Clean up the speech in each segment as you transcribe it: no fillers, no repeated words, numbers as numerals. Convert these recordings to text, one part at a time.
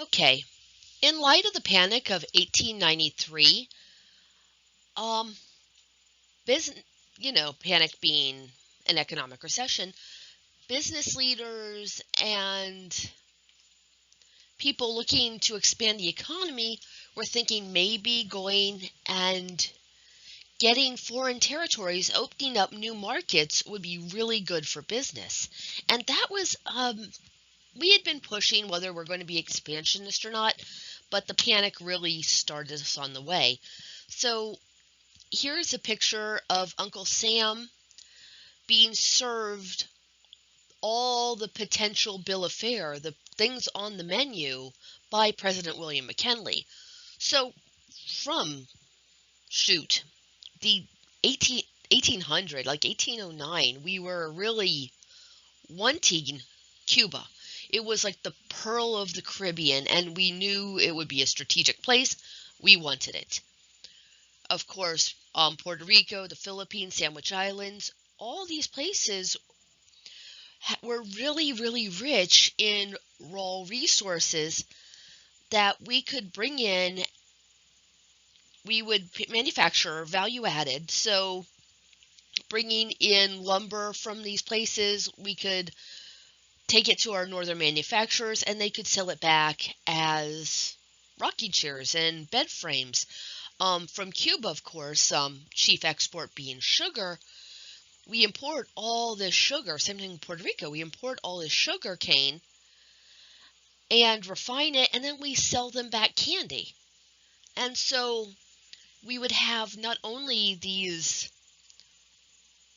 Okay. In light of the Panic of 1893, um, business, panic being an economic recession, business leaders and people looking to expand the economy were thinking maybe going and getting foreign territories, opening up new markets would be really good for business. And that was, we had been pushing whether we're going to be expansionist or not, but the panic really started us on the way. So here's a picture of Uncle Sam being served all the potential bill of fare, the things on the menu by President William McKinley. So from, the 1800, like 1809, we were really wanting Cuba. It was like the pearl of the Caribbean, and we knew it would be a strategic place. We wanted it. Of course, Puerto Rico, the Philippines, Sandwich Islands, all these places were really, really rich in raw resources that we could bring in. We would manufacture value added. So bringing in lumber from these places, we could take it to our northern manufacturers and they could sell it back as rocking chairs and bed frames. From Cuba, of course, chief export being sugar, we import all this sugar. Same thing in Puerto Rico. We import all this sugar cane and refine it, and then we sell them back candy. And so we would have not only these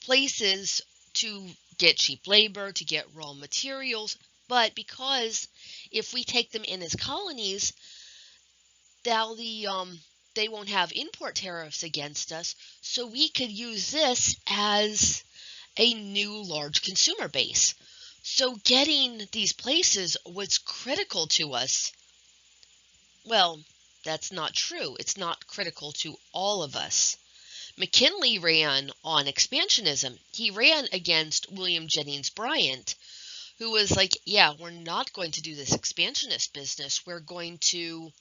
places to get cheap labor, to get raw materials, but because if we take them in as colonies, now they won't have import tariffs against us, so we could use this as a new large consumer base. So getting these places was critical to us. Well, that's not true. It's not critical to all of us. McKinley ran on expansionism. He ran against William Jennings Bryan, who was like, yeah, we're not going to do this expansionist business. We're going to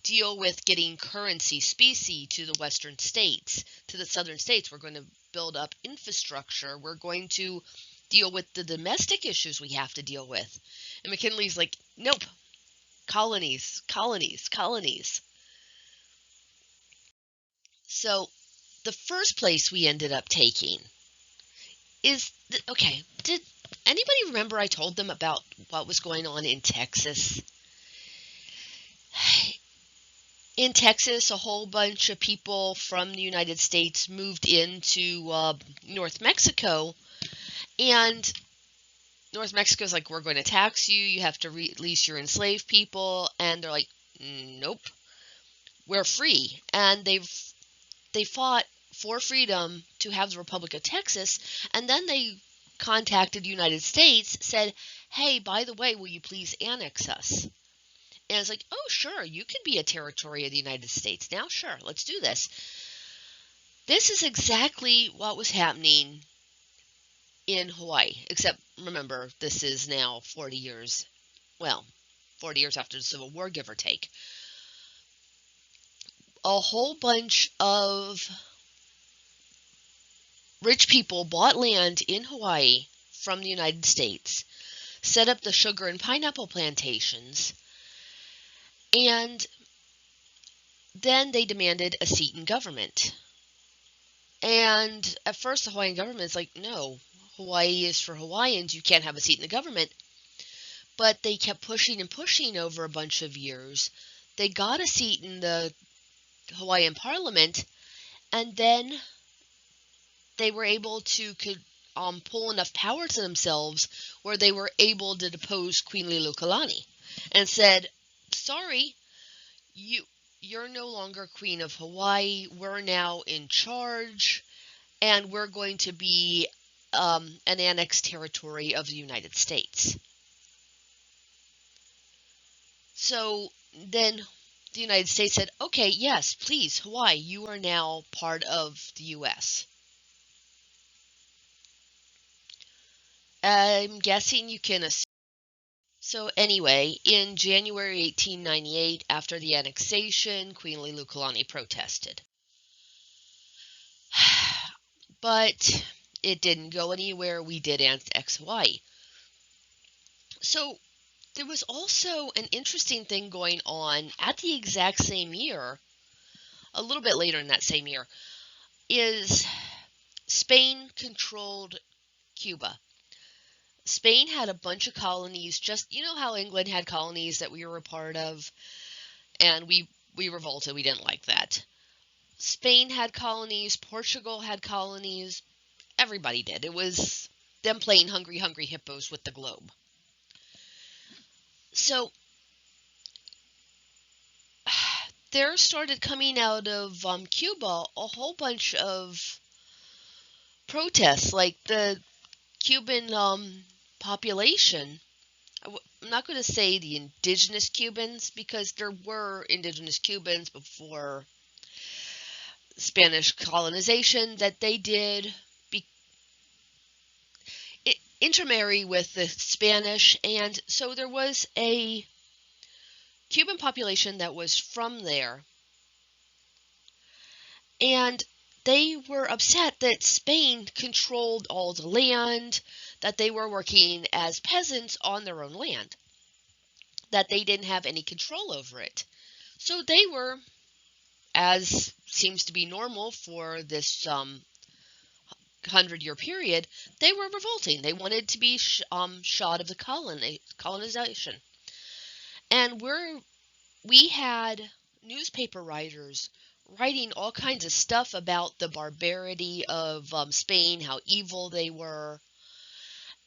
deal with getting currency, specie to the western states, to the southern states. We're going to build up infrastructure. We're going to deal with the domestic issues we have to deal with. And McKinley's like, nope, colonies, colonies, colonies. So the first place we ended up taking is, okay, did anybody remember I told them about what was going on in Texas? In Texas, a whole bunch of people from the United States moved into North Mexico, and North Mexico's like, we're going to tax you, you have to release your enslaved people, and they're like, nope, we're free. And they fought for freedom to have the Republic of Texas, and then they contacted the United States, said, hey, by the way, will you please annex us? And it's like, oh, sure, you can be a territory of the United States now. Sure, let's do this. This is exactly what was happening in Hawaii, except remember, this is now 40 years after the Civil War, give or take. A whole bunch of rich people bought land in Hawaii from the United States, set up the sugar and pineapple plantations, and then they demanded a seat in government. And at first the Hawaiian government is like, no, Hawaii is for Hawaiians, you can't have a seat in the government. But they kept pushing and pushing over a bunch of years. They got a seat in the Hawaiian parliament, and then they were able to pull enough power to themselves where they were able to depose Queen Liliuokalani and said, sorry, you're no longer Queen of Hawaii. We're now in charge, and we're going to be an annexed territory of the United States. So then the United States said, okay, yes, please, Hawaii, you are now part of the U.S. I'm guessing you can assume So anyway, in January 1898, after the annexation, Queen Liliuokalani protested. But it didn't go anywhere. We did annex Hawaii. So there was also an interesting thing going on at the exact same year, a little bit later in that same year, is Spain controlled Cuba. Spain had a bunch of colonies, just, you know how England had colonies that we were a part of, and we revolted, we didn't like that. Spain had colonies, Portugal had colonies, everybody did. It was them playing hungry, hungry hippos with the globe. So there started coming out of Cuba a whole bunch of protests, like the Cuban population. I'm not going to say the indigenous Cubans, because there were indigenous Cubans before Spanish colonization that they did intermarry with the Spanish, and so there was a Cuban population that was from there, and they were upset that Spain controlled all the land, that they were working as peasants on their own land, that they didn't have any control over it. So they were, as seems to be normal for this 100-year period, they were revolting. They wanted to be shot of the colonization. And we had newspaper writers writing all kinds of stuff about the barbarity of Spain, how evil they were.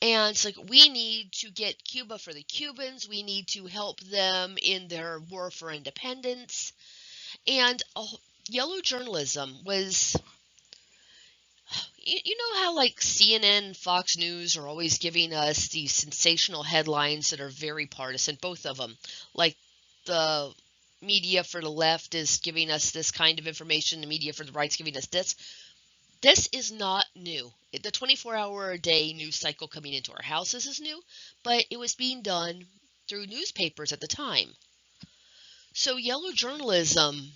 And it's like, we need to get Cuba for the Cubans. We need to help them in their war for independence. And yellow journalism was, you know how like CNN and Fox News are always giving us these sensational headlines that are very partisan, both of them. Like the media for the left is giving us this kind of information, the media for the right's giving us this. This is not new. The 24-hour-a-day news cycle coming into our houses is new, but it was being done through newspapers at the time. So yellow journalism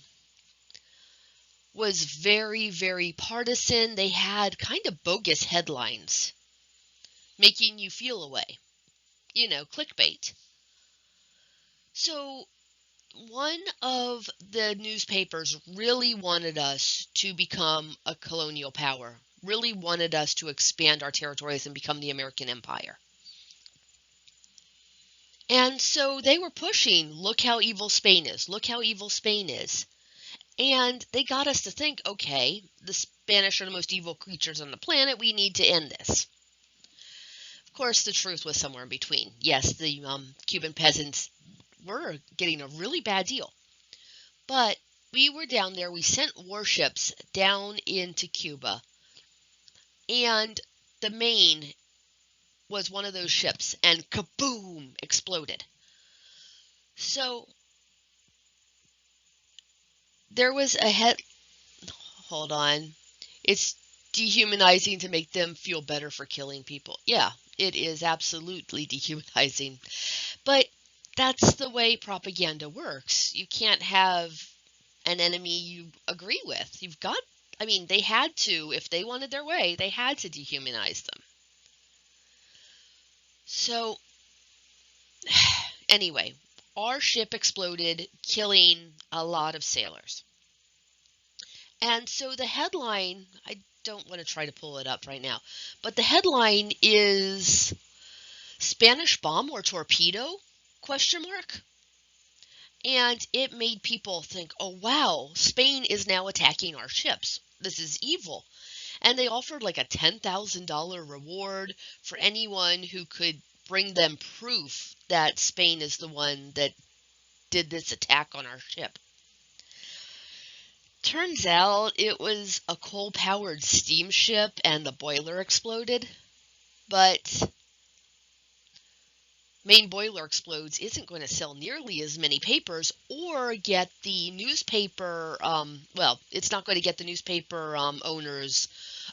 was very, very partisan. They had kind of bogus headlines, making you feel a way. You know, clickbait. So one of the newspapers really wanted us to become a colonial power, really wanted us to expand our territories and become the American Empire. And so they were pushing, look how evil Spain is, look how evil Spain is. And they got us to think, okay, the Spanish are the most evil creatures on the planet, we need to end this. Of course, the truth was somewhere in between. Yes, the Cuban peasants were getting a really bad deal. But we were down there, we sent warships down into Cuba, and the Maine was one of those ships, and kaboom, exploded. So there was hold on, it's dehumanizing to make them feel better for killing people. Yeah, it is absolutely dehumanizing. But that's the way propaganda works. You can't have an enemy you agree with. They had to, if they wanted their way, they had to dehumanize them. So, anyway, our ship exploded, killing a lot of sailors. And so the headline, I don't want to try to pull it up right now, but the headline is Spanish bomb or torpedo? ? And it made people think, oh wow, Spain is now attacking our ships. This is evil. And they offered like a $10,000 reward for anyone who could bring them proof that Spain is the one that did this attack on our ship. Turns out it was a coal-powered steamship and the boiler exploded. But main boiler explodes isn't going to sell nearly as many papers or get the newspaper, it's not going to get the newspaper owners'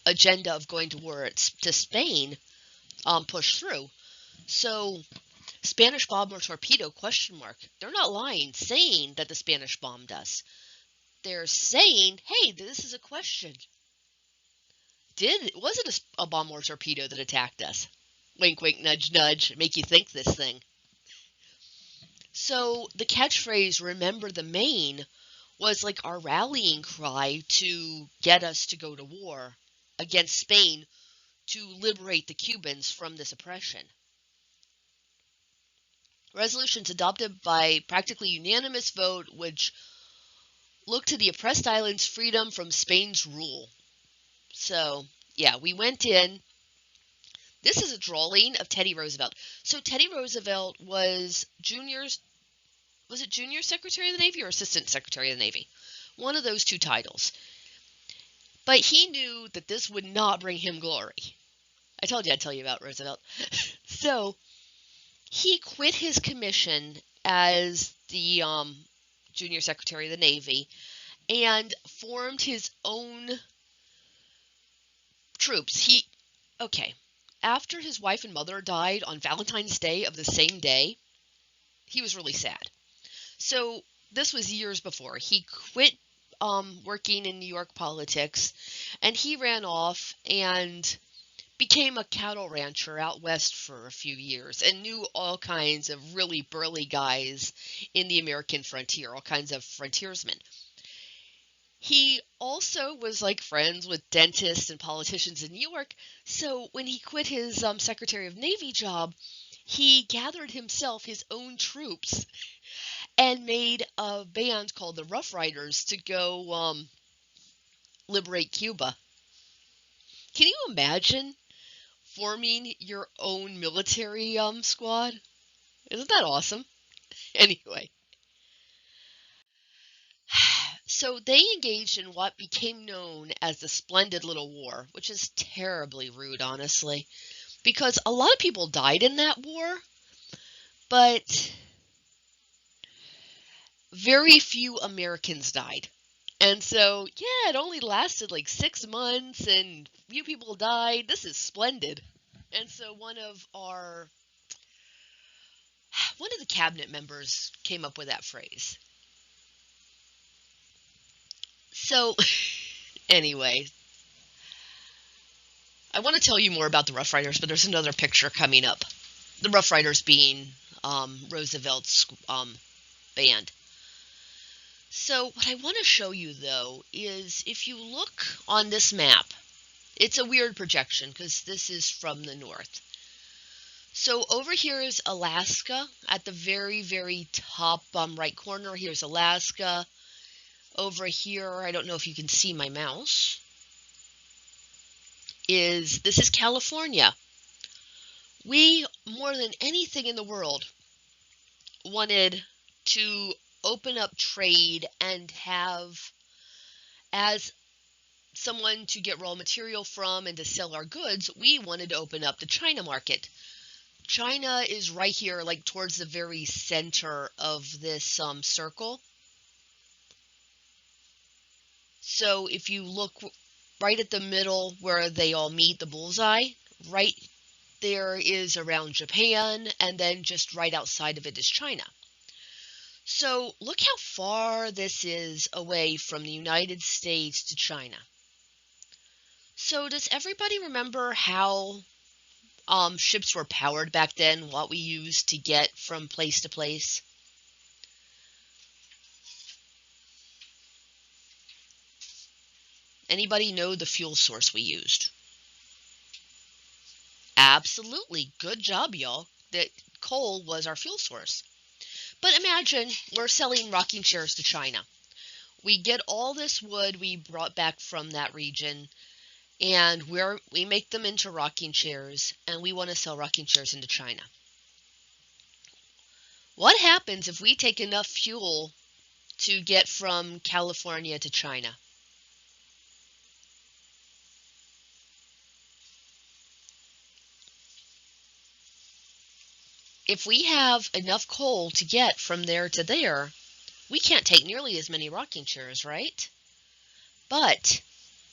agenda of going to war to Spain pushed through. So Spanish bomb or torpedo, question mark. They're not lying, saying that the Spanish bombed us. They're saying, hey, this is a question. Was it a bomb or torpedo that attacked us? Wink, wink, nudge, nudge, make you think this thing. So the catchphrase, remember the Maine, was like our rallying cry to get us to go to war against Spain to liberate the Cubans from this oppression. Resolutions adopted by practically unanimous vote, which looked to the oppressed island's freedom from Spain's rule. So, yeah, we went in. This is a drawing of Teddy Roosevelt. So Teddy Roosevelt was junior Secretary of the Navy or Assistant Secretary of the Navy? One of those two titles. But he knew that this would not bring him glory. I told you I'd tell you about Roosevelt. So he quit his commission as the Junior Secretary of the Navy and formed his own troops. After his wife and mother died on Valentine's Day of the same day, he was really sad. So this was years before. He quit working in New York politics, and he ran off and became a cattle rancher out west for a few years and knew all kinds of really burly guys in the American frontier, all kinds of frontiersmen. He also was like friends with dentists and politicians in New York, so when he quit his Secretary of Navy job, he gathered himself his own troops and made a band called the Rough Riders to go liberate Cuba. Can you imagine forming your own military squad? Isn't that awesome? Anyway, so they engaged in what became known as the Splendid Little War, which is terribly rude, honestly, because a lot of people died in that war, but very few Americans died. And so, yeah, it only lasted like 6 months and few people died. This is splendid. And so one of the cabinet members came up with that phrase. So, anyway, I want to tell you more about the Rough Riders, but there's another picture coming up. The Rough Riders being Roosevelt's band. So what I want to show you, though, is if you look on this map, it's a weird projection because this is from the north. So over here is Alaska at the very, very top right corner. Here's Alaska. Over here, I don't know if you can see my mouse, this is California. We, more than anything in the world, wanted to open up trade and have as someone to get raw material from and to sell our goods. We wanted to open up the China market. China is right here, like towards the very center of this circle. So if you look right at the middle where they all meet, the bullseye, right there is around Japan, and then just right outside of it is China. So look how far this is away from the United States to China. So does everybody remember how ships were powered back then, what we used to get from place to place? Anybody know the fuel source we used? Absolutely. Good job, y'all. That coal was our fuel source. But imagine we're selling rocking chairs to China. We get all this wood we brought back from that region, and we make them into rocking chairs, and we want to sell rocking chairs into China. What happens if we take enough fuel to get from California to China? If we have enough coal to get from there to there, we can't take nearly as many rocking chairs, right? But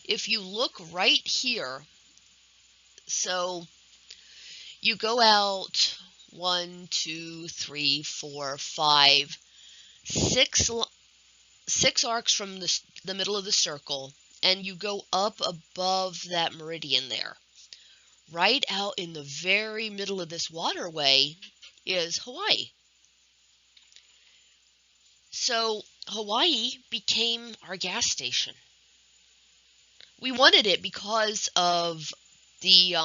if you look right here, so you go out one, two, three, four, five, six, six arcs from the middle of the circle, and you go up above that meridian there. Right out in the very middle of this waterway is Hawaii. So Hawaii became our gas station. We wanted it because of the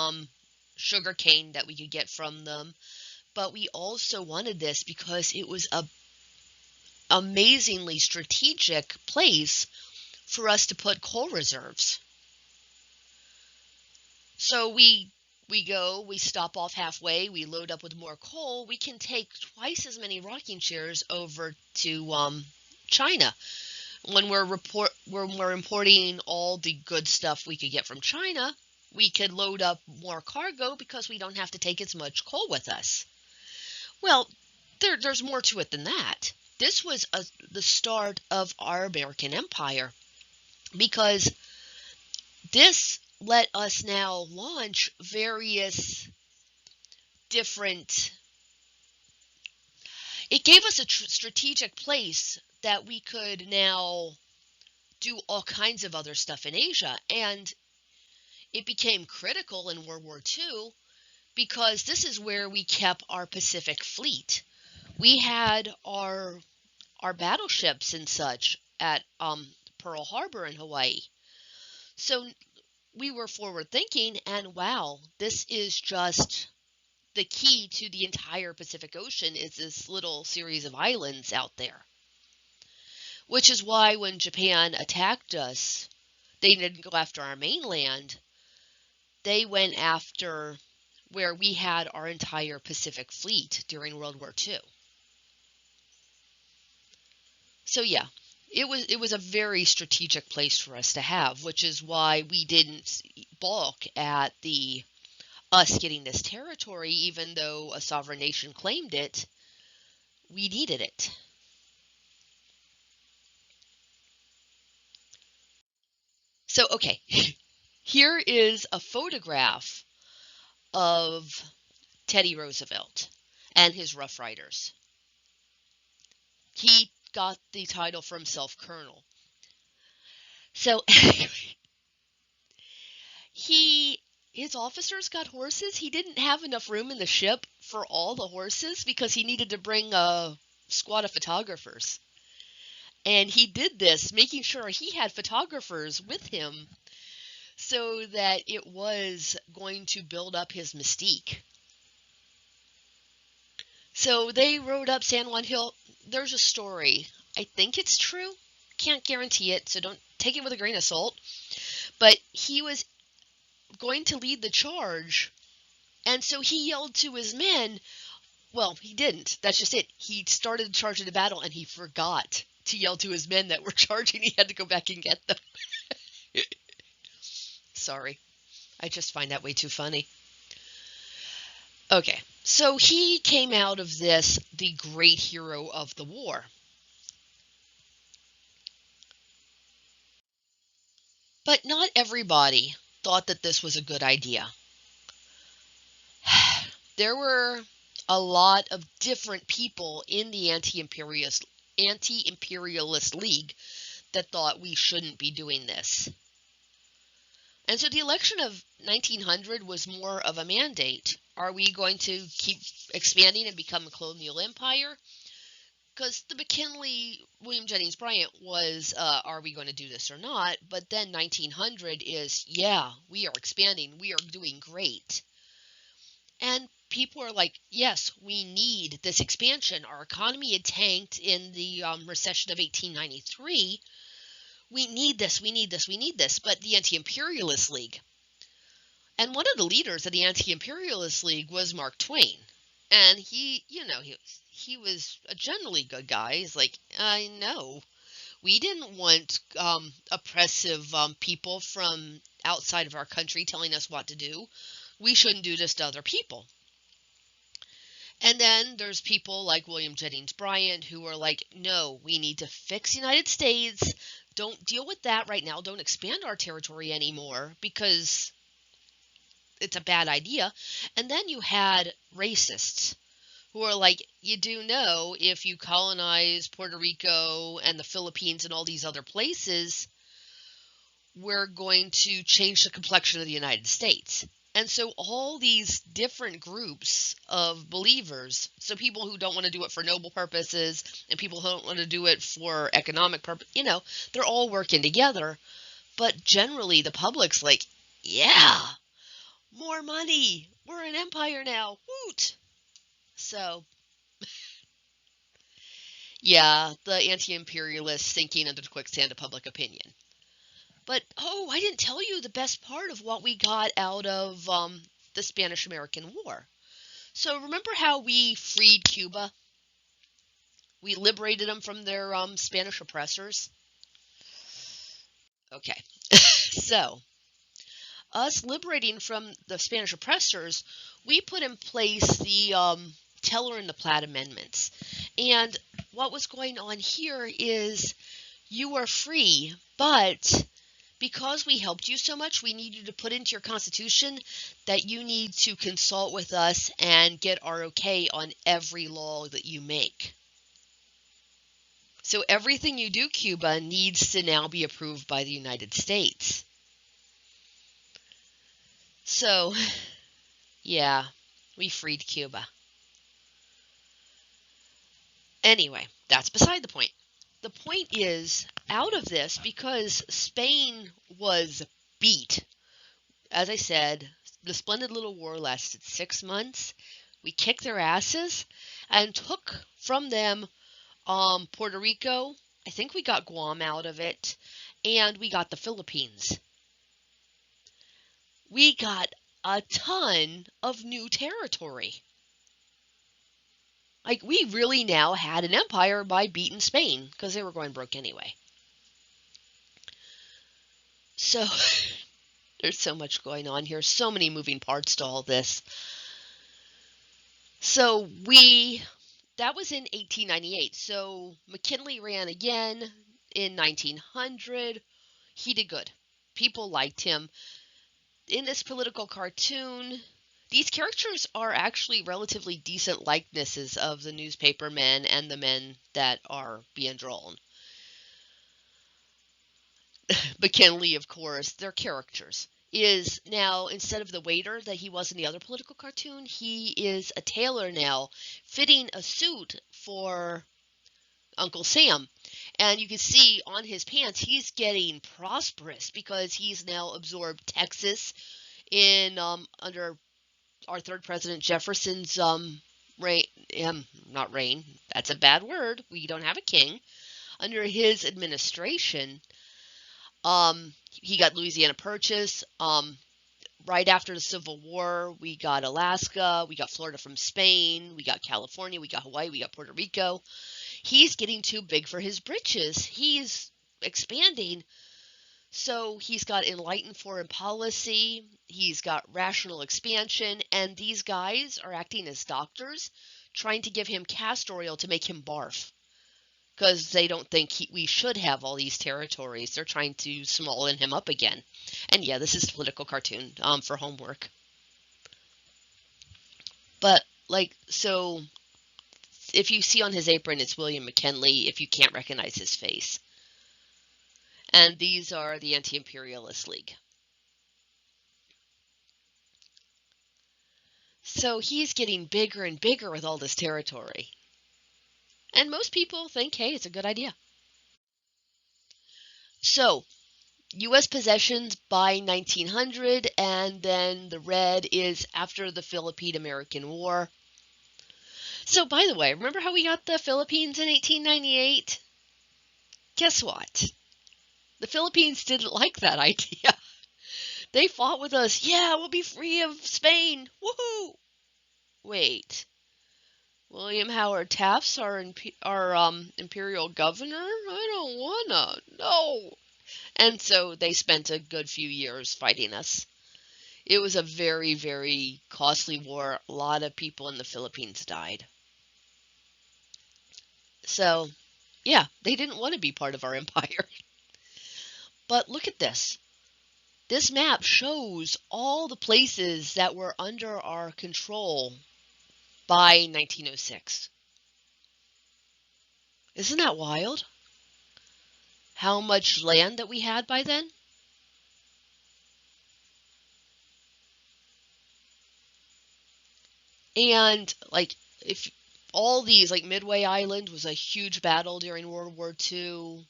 sugar cane that we could get from them, but we also wanted this because it was a amazingly strategic place for us to put coal reserves. So we stop off halfway, we load up with more coal, we can take twice as many rocking chairs over to China. When we're importing all the good stuff we could get from China, we could load up more cargo because we don't have to take as much coal with us. Well, there's more to it than that. This was the start of our American empire, because this let us now launch various different. It gave us a strategic place that we could now do all kinds of other stuff in Asia, and it became critical in World War II because this is where we kept our Pacific Fleet. We had our battleships and such at Pearl Harbor in Hawaii. So we were forward thinking, and wow, this is just the key to the entire Pacific Ocean, is this little series of islands out there. Which is why when Japan attacked us, they didn't go after our mainland. They went after where we had our entire Pacific Fleet during World War II. So yeah, it was a very strategic place for us to have, which is why we didn't balk at us getting this territory, even though a sovereign nation claimed it. We needed it. So okay, here is a photograph of Teddy Roosevelt and his Rough Riders. He got the title for himself, Colonel. So his officers got horses. He didn't have enough room in the ship for all the horses because he needed to bring a squad of photographers. And he did this, making sure he had photographers with him so that it was going to build up his mystique. So they rode up San Juan Hill. There's a story. I think it's true. Can't guarantee it, so don't take it with a grain of salt. But he was going to lead the charge, and so he yelled to his men. Well, he didn't. That's just it. He started charging the battle, and he forgot to yell to his men that were charging. He had to go back and get them. Sorry. I just find that way too funny. Okay, so he came out of this the great hero of the war. But not everybody thought that this was a good idea. There were a lot of different people in the anti-imperialist league that thought we shouldn't be doing this. And so the election of 1900 was more of a mandate. Are we going to keep expanding and become a colonial empire? Because the McKinley, William Jennings Bryan was, are we going to do this or not? But then 1900 is, yeah, we are expanding. We are doing great. And people are like, yes, we need this expansion. Our economy had tanked in the recession of 1893. We need this, we need this, we need this. But the Anti-Imperialist League, and one of the leaders of the Anti-Imperialist League was Mark Twain. And he was a generally good guy. He's like, I know. We didn't want oppressive people from outside of our country telling us what to do. We shouldn't do this to other people. And then there's people like William Jennings Bryan who are like, no, we need to fix the United States. Don't deal with that right now. Don't expand our territory anymore because it's a bad idea. And then you had racists who are like, you do know if you colonize Puerto Rico and the Philippines and all these other places, we're going to change the complexion of the United States. And so all these different groups of believers, so people who don't want to do it for noble purposes and people who don't want to do it for economic purpose, they're all working together. But generally the public's like, yeah, more money. We're an empire now. Woot. So, yeah, the anti-imperialists sinking under the quicksand of public opinion. But, oh, I didn't tell you the best part of what we got out of the Spanish-American War. So remember how we freed Cuba? We liberated them from their Spanish oppressors? Okay. So, us liberating from the Spanish oppressors, we put in place the Teller and the Platt Amendments. And what was going on here is you are free, but because we helped you so much, we need you to put into your Constitution that you need to consult with us and get our okay on every law that you make. So everything you do, Cuba, needs to now be approved by the United States. So, yeah, we freed Cuba. Anyway, that's beside the point. The point is, out of this, because Spain was beat, as I said, the Splendid Little War lasted 6 months. We kicked their asses and took from them Puerto Rico. I think we got Guam out of it, and we got the Philippines. We got a ton of new territory. Like, we really now had an empire by beating Spain, because they were going broke anyway. So, there's so much going on here, so many moving parts to all this. So, that was in 1898. So, McKinley ran again in 1900. He did good. People liked him. In this political cartoon, these characters are actually relatively decent likenesses of the newspaper men and the men that are being drawn. McKinley, of course, their characters, is now, instead of the waiter that he was in the other political cartoon, he is a tailor now, fitting a suit for Uncle Sam. And you can see on his pants, he's getting prosperous because he's now absorbed Texas in under our third president Jefferson's reign, not reign, that's a bad word. We don't have a king. Under his administration, he got Louisiana Purchase. Right after the Civil War, we got Alaska, we got Florida from Spain, we got California, we got Hawaii, we got Puerto Rico. He's getting too big for his britches. He's expanding. So he's got enlightened foreign policy, he's got rational expansion, and these guys are acting as doctors, trying to give him castor oil to make him barf. Because they don't think we should have all these territories. They're trying to small him up again. And yeah, this is a political cartoon for homework. But, so if you see on his apron, it's William McKinley, if you can't recognize his face. And these are the Anti-Imperialist League. So he's getting bigger and bigger with all this territory. And most people think, hey, it's a good idea. So, U.S. possessions by 1900, and then the red is after the Philippine-American War. So, by the way, remember how we got the Philippines in 1898? Guess what? The Philippines didn't like that idea. They fought with us. Yeah, we'll be free of Spain. Woohoo! Wait. William Howard Taft's our imperial governor? I don't wanna. No. And so they spent a good few years fighting us. It was a very, very costly war. A lot of people in the Philippines died. So, yeah, they didn't want to be part of our empire. But look at this. This map shows all the places that were under our control by 1906. Isn't that wild? How much land that we had by then? And like if all these, like Midway Island was a huge battle during World War II,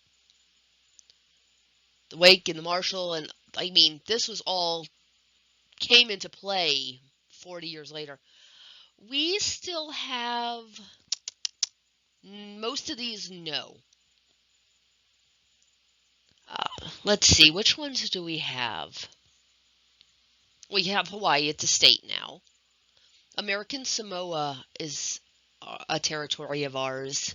the Wake and the Marshall, and I mean this was all came into play 40 years later. We still have most of these, no. Let's see, which ones do we have? We have Hawaii, it's a state now. American Samoa is a territory of ours.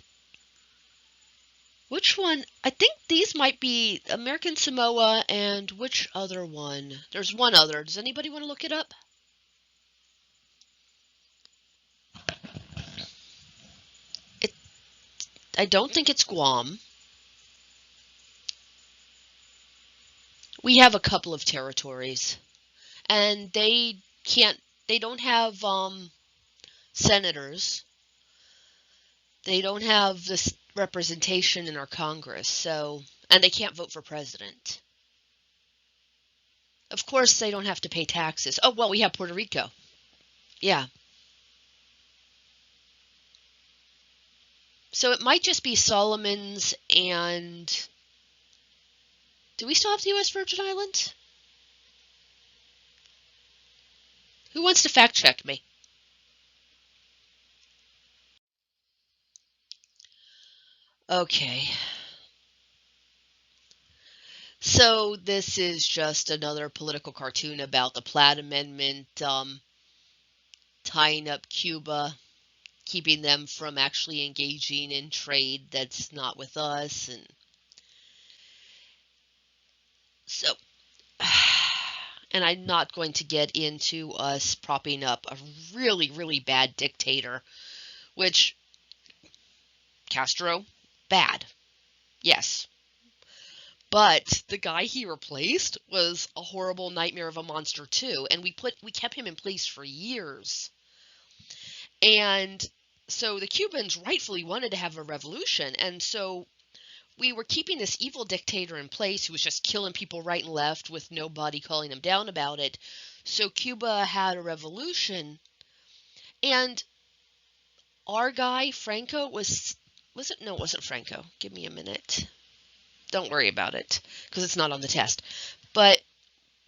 Which one? I think these might be American Samoa and which other one? There's one other. Does anybody want to look it up? It, I don't think it's Guam. We have a couple of territories, and they don't have senators. They don't have this representation in our Congress, and they can't vote for president. Of course, they don't have to pay taxes. Oh, well, we have Puerto Rico. Yeah. So it might just be Solomon's and... Do we still have the U.S. Virgin Islands? Who wants to fact check me? Okay. So this is just another political cartoon about the Platt Amendment, tying up Cuba, keeping them from actually engaging in trade that's not with us. And so, and I'm not going to get into us propping up a really, really bad dictator, which Castro, bad. Yes. But the guy he replaced was a horrible nightmare of a monster too, and we kept him in place for years. And so the Cubans rightfully wanted to have a revolution, and so we were keeping this evil dictator in place who was just killing people right and left with nobody calling him down about it. So Cuba had a revolution, and our guy Franco was it? No, it wasn't Franco. Give me a minute. Don't worry about it, because it's not on the test. But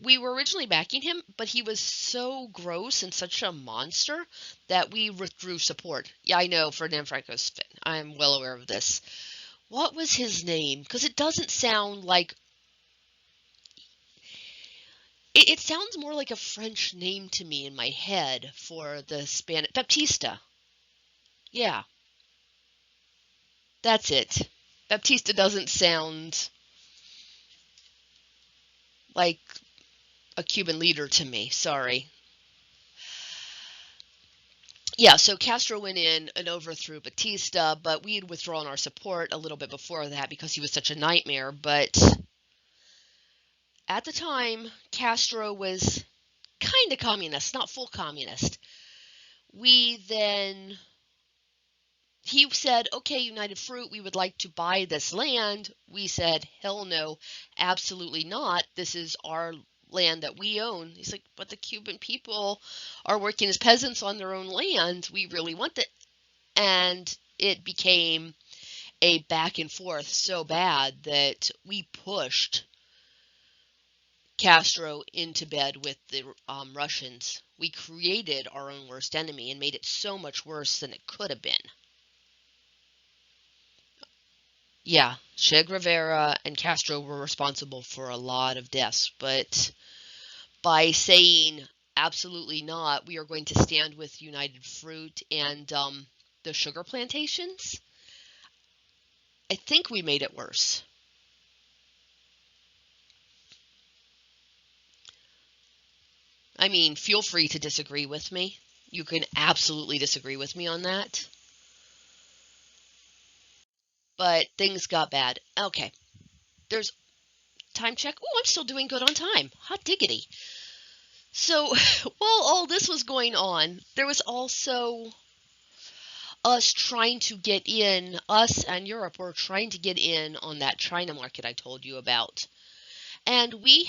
we were originally backing him, but he was so gross and such a monster that we withdrew support. Yeah, I know, Ferdinand Franco's fit. I'm well aware of this. What was his name? Because it doesn't sound like... It sounds more like a French name to me in my head for the Spanish... Baptista. Yeah. That's it. Baptista doesn't sound like a Cuban leader to me. Sorry. Yeah, so Castro went in and overthrew Batista, but we had withdrawn our support a little bit before that because he was such a nightmare. But at the time, Castro was kind of communist, not full communist. He said, okay, United Fruit, we would like to buy this land. We said, hell no, absolutely not. This is our land that we own. He's like, but the Cuban people are working as peasants on their own land. We really want it. And it became a back and forth so bad that we pushed Castro into bed with the Russians. We created our own worst enemy and made it so much worse than it could have been. Yeah, Che Guevara and Castro were responsible for a lot of deaths, but by saying absolutely not, we are going to stand with United Fruit and the sugar plantations, I think we made it worse. I mean, feel free to disagree with me. You can absolutely disagree with me on that. But things got bad. Okay. There's time check. Oh, I'm still doing good on time. Hot diggity. So, while all this was going on, there was also us and Europe were trying to get in on that China market I told you about. And we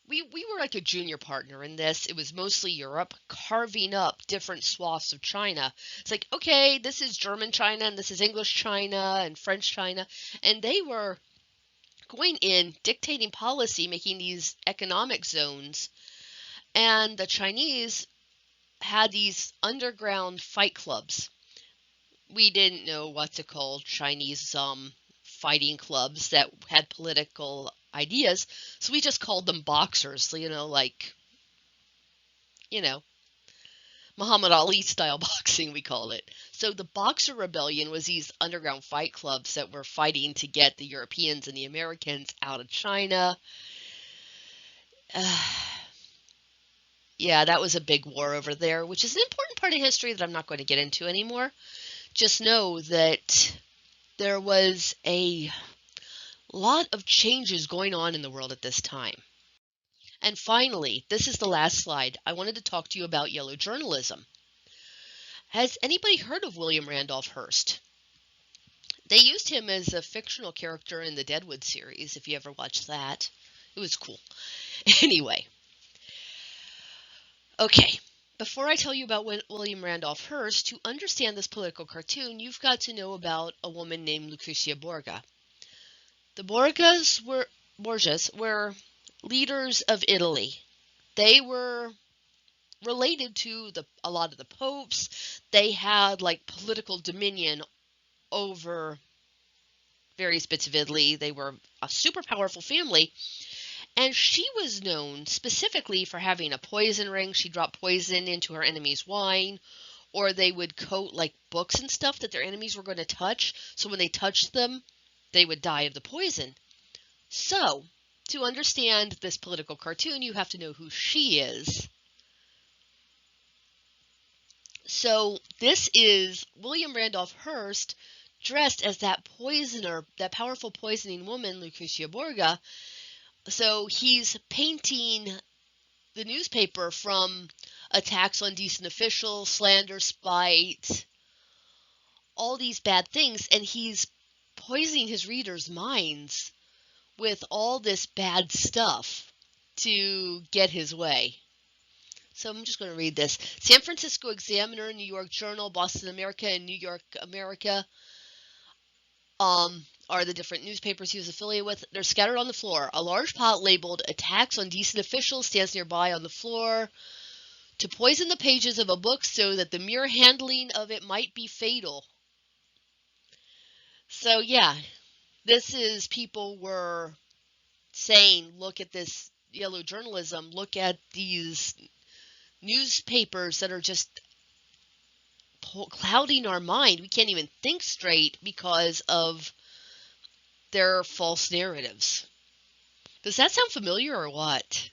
were like a junior partner in this. It was mostly Europe carving up different swaths of China. It's like, okay, this is German China and this is English China and French China. And they were going in, dictating policy, making these economic zones. And the Chinese had these underground fight clubs. We didn't know what to call Chinese fighting clubs that had political ideas, so we just called them boxers, like, you know, Muhammad Ali style boxing, we call it. So the Boxer Rebellion was these underground fight clubs that were fighting to get the Europeans and the Americans out of China. Yeah, that was a big war over there, which is an important part of history that I'm not going to get into anymore. Just know that there was a lot of changes going on in the world at this time. And finally, this is the last slide. I wanted to talk to you about yellow journalism. Has anybody heard of William Randolph Hearst? They used him as a fictional character in the Deadwood series, if you ever watched that. It was cool. Anyway. Okay. Before I tell you about William Randolph Hearst, to understand this political cartoon, you've got to know about a woman named Lucretia Borgia. The Borgias were leaders of Italy. They were related to a lot of the popes. They had like political dominion over various bits of Italy. They were a super powerful family. And she was known specifically for having a poison ring. She dropped poison into her enemy's wine, or they would coat like books and stuff that their enemies were going to touch. So when they touched them, they would die of the poison. So, to understand this political cartoon, you have to know who she is. So, this is William Randolph Hearst dressed as that poisoner, that powerful poisoning woman, Lucretia Borgia. So, he's painting the newspaper from attacks on decent officials, slander, spite, all these bad things, and he's poisoning his readers' minds with all this bad stuff to get his way. So I'm just going to read this. San Francisco Examiner, New York Journal, Boston America, and New York America are the different newspapers he was affiliated with. They're scattered on the floor. A large pot labeled Attacks on Decent Officials stands nearby on the floor to poison the pages of a book so that the mere handling of it might be fatal. So yeah, this is people were saying, look at this yellow journalism, look at these newspapers that are just clouding our mind. We can't even think straight because of their false narratives. Does that sound familiar or what?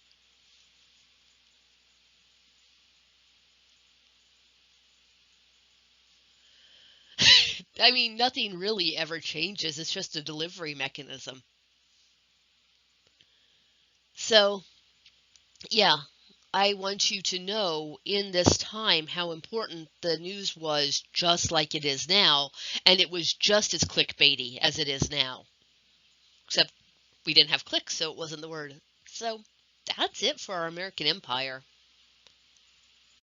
I mean, nothing really ever changes. It's just a delivery mechanism. So, yeah, I want you to know in this time how important the news was, just like it is now, and it was just as clickbaity as it is now. Except we didn't have clicks, so it wasn't the word. So that's it for our American Empire.